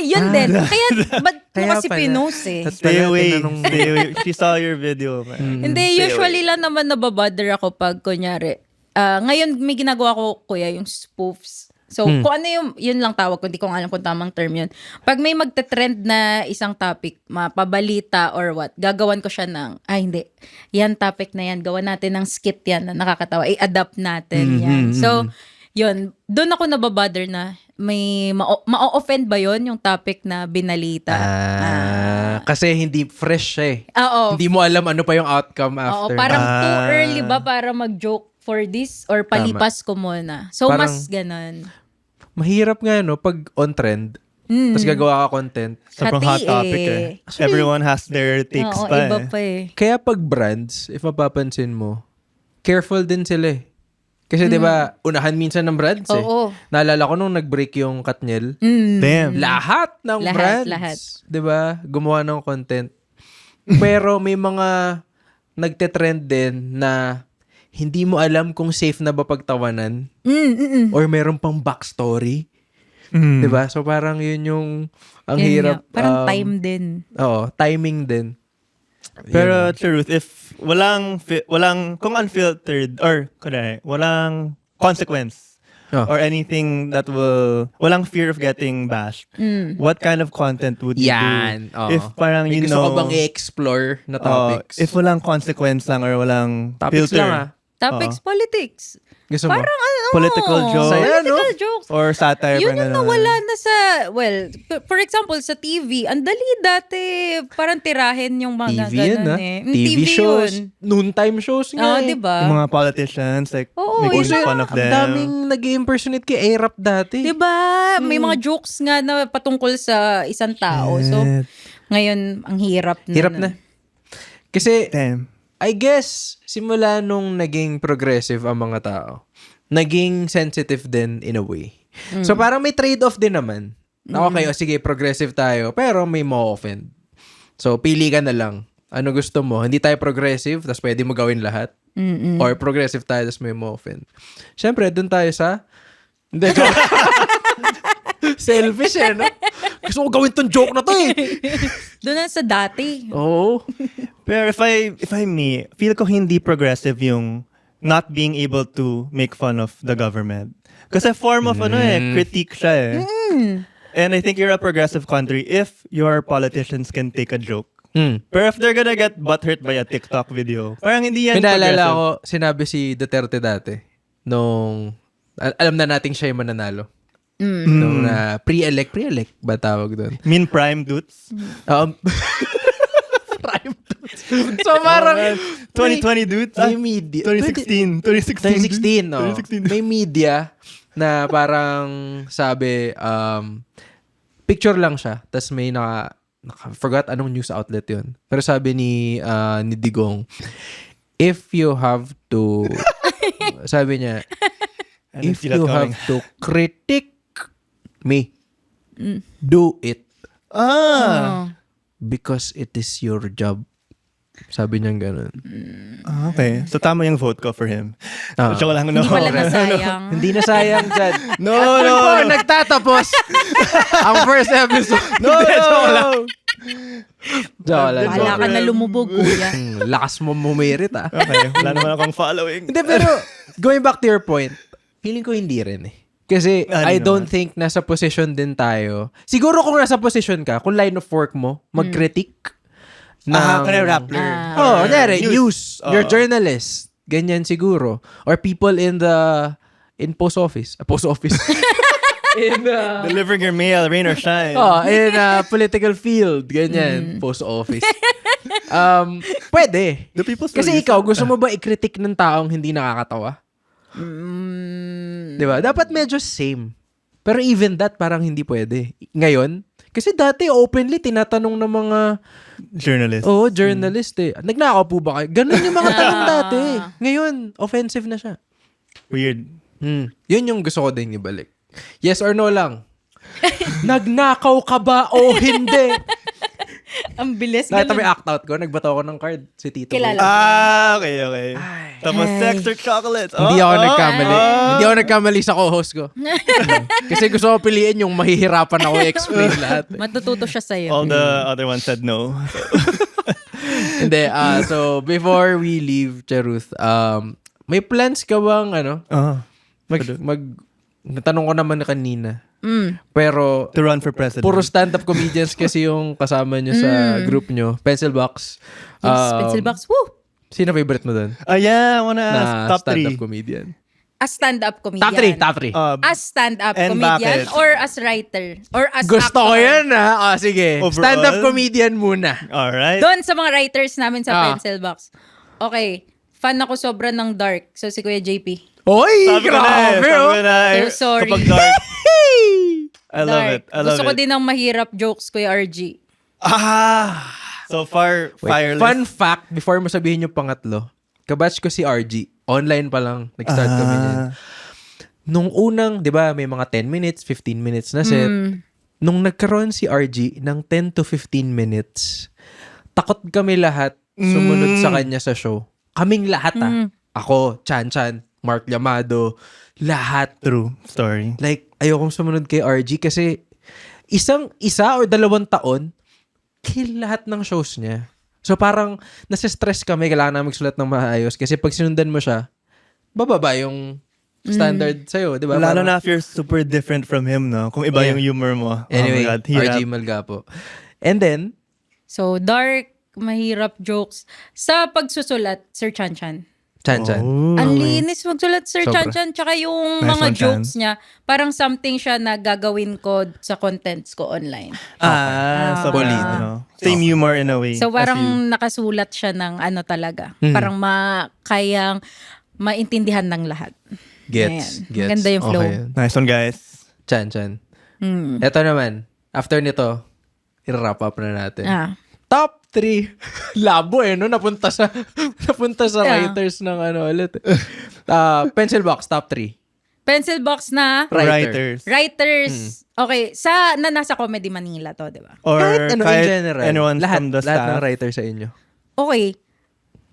Yun din. Kaya, ba't mo Kaya kasi pala. pinost eh? Stay away. Stay away. She saw your video, man. Hindi, usually lang naman nababother ako pag kunyari. Ngayon, may ginagawa ko, kuya, yung spoofs. So, kung ano yun lang tawag ko, hindi ko nga alam kung tamang term yun. Pag may magte-trend na isang topic, mapabalita or what, gagawan ko siya ng, hindi, yan topic na yan, gawan natin ng skit yan na nakakatawa, i-adapt natin yan. So, yun, doon ako nababother na may ma-offend ba yun yung topic na binalita? Kasi hindi fresh siya eh. Oo. Hindi mo alam ano pa yung outcome Oo, after. parang too early ba para mag-joke for this or palipas ko muna. So, Parang- mas ganun. Mahirap nga no, pag on trend, tapos gagawa ka content. Sobrang hot Hati topic eh. Everyone has their takes Oo, pa iba eh. pa eh. Kaya pag brands, if mapapansin mo, careful din sila eh. Kasi 'di ba, unahan minsan ng brands eh. Oo. Naalala ko nung nag-break yung Katniel, Damn. lahat ng Lahat, brands, lahat. 'di ba, gumawa ng content. Pero may mga nagte-trend din na hindi mo alam kung safe na ba pagtawanan or meron pang backstory. 'Di ba? So parang yun yung ang Yun hirap. nga. Parang time din. Oo, timing din. Pero truth, if walang kung unfiltered or walang consequence Oh. or anything that walang fear of getting bashed, what kind of content would you Yan. do? Oo. If parang May you gusto know, ko bang i-explore na topics? if walang consequence lang or walang Topics filter, lang Topics, politics. Gusto mo? Parang ano? Political joke. Saya, no? Political jokes. or satire, Yun parang yung ganun. nawala na sa, for example, sa TV, ang dali dati, parang tirahin yung mga TV yun, ganun ha? eh. TV shows, yun. noontime shows nga Oo, eh. diba? Yung mga politicians, like, Oo, making yun fun na. of Ang them. daming nag-impersonate kay A-Rap dati. Diba? May mga jokes nga na patungkol sa isang tao. So, Shit. ngayon, ang hirap na. Hirap na. Kasi, Damn. I guess, simula nung naging progressive ang mga tao, naging sensitive din in a way. So parang may trade-off din naman. Na okay, sige, progressive tayo, pero may ma-offend. So pili ka na lang. Ano gusto mo? Hindi tayo progressive, tapos pwede mo gawin lahat. Or progressive tayo, tapos may ma-offend. Siyempre, dun tayo sa... Hindi, joke. Selfish eh, no? Gusto ko gawin tong joke na to eh. Doon na sa dati. Oo. Pero if I me, feel ko hindi progressive yung not being able to make fun of the government. Kasi form of critique siya eh. And I think you're a progressive country if your politicians can take a joke. Pero if they're gonna get butthurt by a TikTok video, parang hindi yan Pinaalala progressive. ko, sinabi si Duterte dati, nung, alam na nating siya yung mananalo. Nung pre-elect ba tawag doon? Mean prime dudes. Prime dudes. So parang, 2020 dudes. may media. 2016. 2016. 2016, no? 2016. May media na parang sabi, picture lang siya. Tapos may forgot anong news outlet yun. Pero sabi ni Digong, if you have to, sabi niya, if you have to critique me, do it. Because it is your job. Sabi niya ganun. Okay. So, tama yung vote ko for him. So, lang, no. Hindi pala nasayang. Hindi na sayang dyan. No, At no. before nagtatapos ang first episode. No, no. Joke lang. Wala ka na lumubog, kuya. Lakas mo mumirit ah. Okay. Wala naman akong following. Hindi, pero going back to your point, feeling ko hindi rin eh. Kasi I don't think nasa position din tayo. Siguro kung nasa position ka, kung line of work mo, mag-critique. Kanina Rappler. News. You're journalist. Ganyan siguro. Or people in post office. Post office. in Delivering your mail, rain or shine. in political field. Ganyan. Post office. Pwede. Do people still Kasi use ikaw, gusto mo ba i-critique ng taong hindi nakakatawa? Diba? Dapat medyo same. Pero even that, parang hindi pwede. Ngayon, kasi dati openly tinatanong ng mga journalist. journalist eh. Nagnakaw po ba kayo? Ganun yung mga tanong dati. Ngayon, offensive na siya. Weird. Yun yung gusto ko din ibalik. Yes or no lang. Nagnakaw ka ba o hindi? Ang bilis. Nakita mo ganun. yung act out ko, nagbato ko ng card si Tito. Kilala. Okay. Tapos sex or chocolates. Hindi ako nagkamali. Hindi ako nagkamali sa co-host ko. Kasi gusto ko piliin yung mahihirapan ako i-explain lahat. Matututo siya sa'yo. All the other ones said no. Hindi. So, before we leave, Charuth, may plans ka bang, natanong ko naman kanina. Pero, To run for president. puro stand-up comedians kasi yung kasama nyo sa group nyo. Pencil Box. Yes, pencil box. Woo! Sino favorite mo doon? I wanna Na ask top stand-up 3. comedian. As stand-up comedian. Top 3. As stand-up And comedian bakit? or as writer? Or as Gusto ko actor? yan ha. Sige. Overall? Stand-up comedian muna. Alright. Doon sa mga writers namin sa Ah. pencil box. Okay. Fan ako sobra ng dark. So si Kuya JP. Oy, Sabi ko na grabe sabi oh. ko na So sorry. Kapag dark. I love Dark. it. I love Gusto ko it. din ng mahirap jokes, Kuya RG. So far, Wait, fireless. fun fact, before mo sabihin yung pangatlo, kabatch ko si RG. Online pa lang, nag-start kami niyan. Nung unang, di ba, may mga 10 minutes, 15 minutes na set. Nung nagkaroon si RG ng 10 to 15 minutes, takot kami lahat sumunod sa kanya sa show. Kaming lahat Ako, Chan, Mark Llamado, lahat. True story. Like, ayokong sumunod kay RG kasi isa or 2 taon, kill lahat ng shows niya. So parang nasa-stress kami, kailangan namin magsulat ng maayos kasi pag sinundan mo siya, bababa yung standard sa'yo, di ba? Lalo Parang- na if you're super different from him, no? Kung iba yung humor mo. Anyway, oh my God, hirap. RG Malgapo. And then, So dark, mahirap jokes. Sa pagsusulat, Sir Chan. Chan. Oh. Ang linis magsulat, Sir Sobra. Chan. Tsaka yung Nice mga one, Chan. jokes niya, parang something siya na gagawin ko sa contents ko online. So Solid. Same humor in a way. So as you. parang nakasulat siya ng ano talaga. Parang kayang maintindihan ng lahat. Gets. Ayan. Maganda yung flow. Okay. Nice one, guys. Chan. Eto naman, after nito, i-wrap up na natin. Top 3. Labo no? Napunta sa Yeah. writers ng ulit. Pencil Box, top 3. Pencil box na Writers. writers. Okay, nasa Comedy Manila to, di ba? Or Kahit in general. anyone lahat, from the lahat staff. ng writer sa inyo. Okay.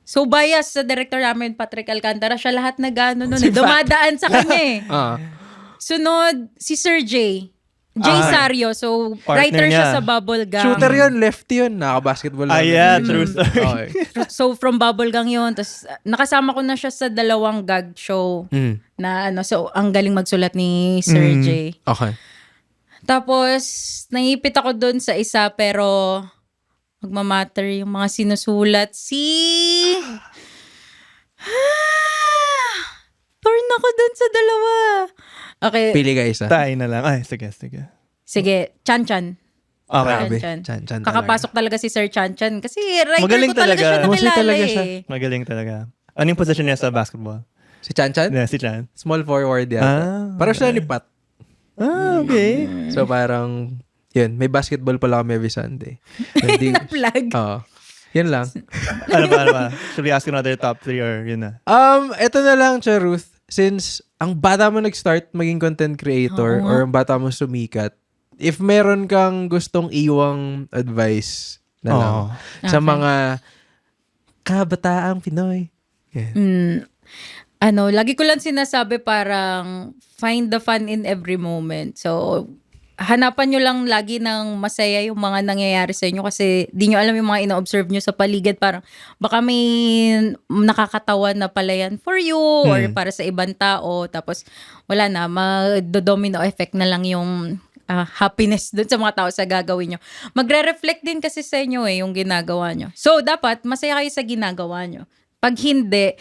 So bias sa director namin, Patrick Alcantara, siya lahat na gano'n nun. Si Dumadaan sa kanya eh. Ah. Sunod, si Sir J. Sario. So, Partner writer siya niya. sa Bubblegum. Shooter yun, lefty yun. Naka-basketball lang. Yeah, true story. Okay. So, from Bubblegum yun. Tapos, nakasama ko na siya sa 2 gag show. Na so, ang galing magsulat ni Sir J. Okay. Tapos, naipit ako dun sa isa, pero magmamatter yung mga sinusulat. Torn ako dun sa 2. Okay. Pili ka isa. Tayo na lang. Ay, sige. Sige, Chan. Okay. Grabe. Chan. Chan Kakapasok talaga si Sir Chan. Kasi writer Magaling ko talaga talaga. siya Mostly nakilala talaga eh. siya. Magaling talaga. Ano yung position niya sa basketball? Si Chan-Chan? Yeah, si Chan. Small forward yata. Parang siya ni Pat. Okay. So parang, yun, may basketball pala kami every Sunday. Hindi, Na-plug. Yun lang. ano ba? Should we ask another top 3 or yun na? Ito na lang, Charuth. Since ang bata mo nag-start maging content creator or ang bata mo sumikat, if meron kang gustong iwang advice na lang sa mga kabataang Pinoy. Yeah. Lagi ko lang sinasabi parang find the fun in every moment. So, hanapan nyo lang lagi ng masaya yung mga nangyayari sa inyo kasi di nyo alam yung mga ina-observe nyo sa paligid. Parang baka may nakakatawa na pala yan for you or para sa ibang tao. Tapos wala na, mag-domino effect na lang yung happiness dun sa mga tao sa gagawin nyo. Magre-reflect din kasi sa inyo yung ginagawa nyo. So, dapat masaya kayo sa ginagawa nyo. Pag hindi,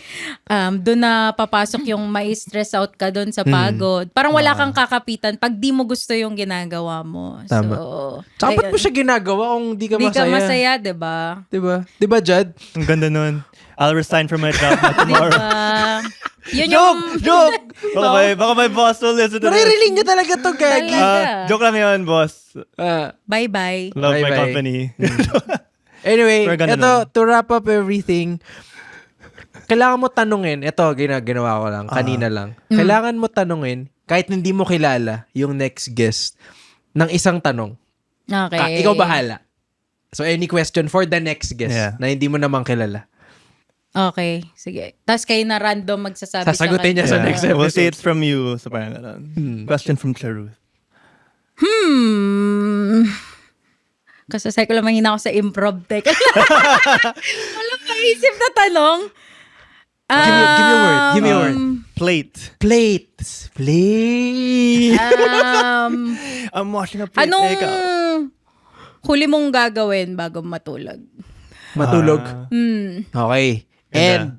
doon na papasok yung may stress out ka doon sa pagod. Parang wala kang kakapitan pag di mo gusto yung ginagawa mo. Tama. So, Tsaka ba't mo siya ginagawa kung di ka di masaya? ka masaya, diba? Diba, Jad? Ang ganda nun. I'll resign from my job tomorrow. Diba? Yun yung... Joke! Baka may boss will listen to this. Naririnig niyo talaga to, Gagi. Talaga. Joke lang yun, boss. Bye-bye. Love my Bye-bye. company. Anyway, Pero ganda ito, nun. to wrap up everything, kailangan mo tanungin, ito, ginawa ko lang, kanina lang. Kailangan mo tanungin, kahit hindi mo kilala yung next guest, ng isang tanong. Okay. Ikaw bahala. So, any question for the next guest na hindi mo naman kilala. Okay, sige. Tapos kayo na random magsasabi Sasagutin niya sa next We'll say episode. it's from you. So parang ganun. Question from Charuth. Kasasay ko lang mahina ako sa improv. Teka. Walang maisip na tanong. Give me a word. Give me a word. Plate. Plates. I'm washing a plate. Anong Ikaw. huli mong gagawin bago matulog? Matulog. Hmm. Okay. And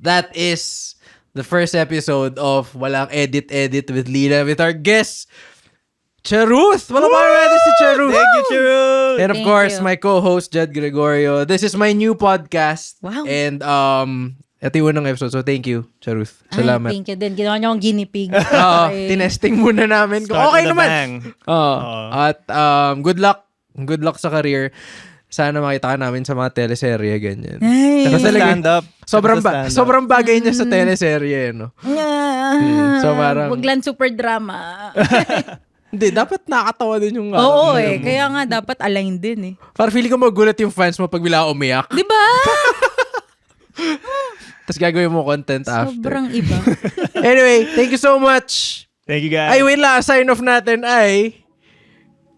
that is the first episode of Walang Edit with Lina with our guest, Charuth! Walang natin si Charuth! Thank you, Charuth! And of Thank course, you. my co-host, Jed Gregorio. This is my new podcast. Wow. And ito yung unang episode. So thank you, Charuth. Ay, Salamat. thank you din. Ginawa niyo akong guinea pig. Oo, Okay. tinesting muna namin. Kung Start okay with a naman. bang. Oo. At good luck. Good luck sa career. Sana makita ka namin sa mga teleserye, ganyan. Ay. Kasi talaga, Stand up. sobrang bagay niya sa teleserye, no? So, parang- Wag lang super drama. Hindi, dapat nakakatawa din yung... Oo kaya nga dapat align din Para feeling ko magulat yung fans mo pag bila umiyak. Di ba? Tapos gagawin mo content after. Sobrang iba. Anyway, thank you so much. Thank you, guys. Ay, wait lang. Sign off natin ay...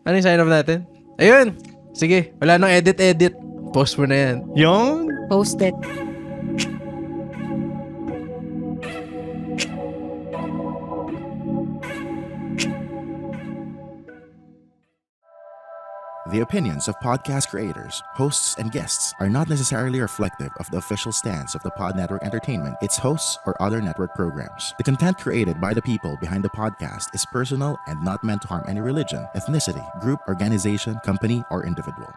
Ano yung sign off natin? Ayun. Sige, wala nang edit. Post mo na yan. Yung? Post it. The opinions of podcast creators, hosts, and guests are not necessarily reflective of the official stance of the Pod Network Entertainment, its hosts, or other network programs. The content created by the people behind the podcast is personal and not meant to harm any religion, ethnicity, group, organization, company, or individual.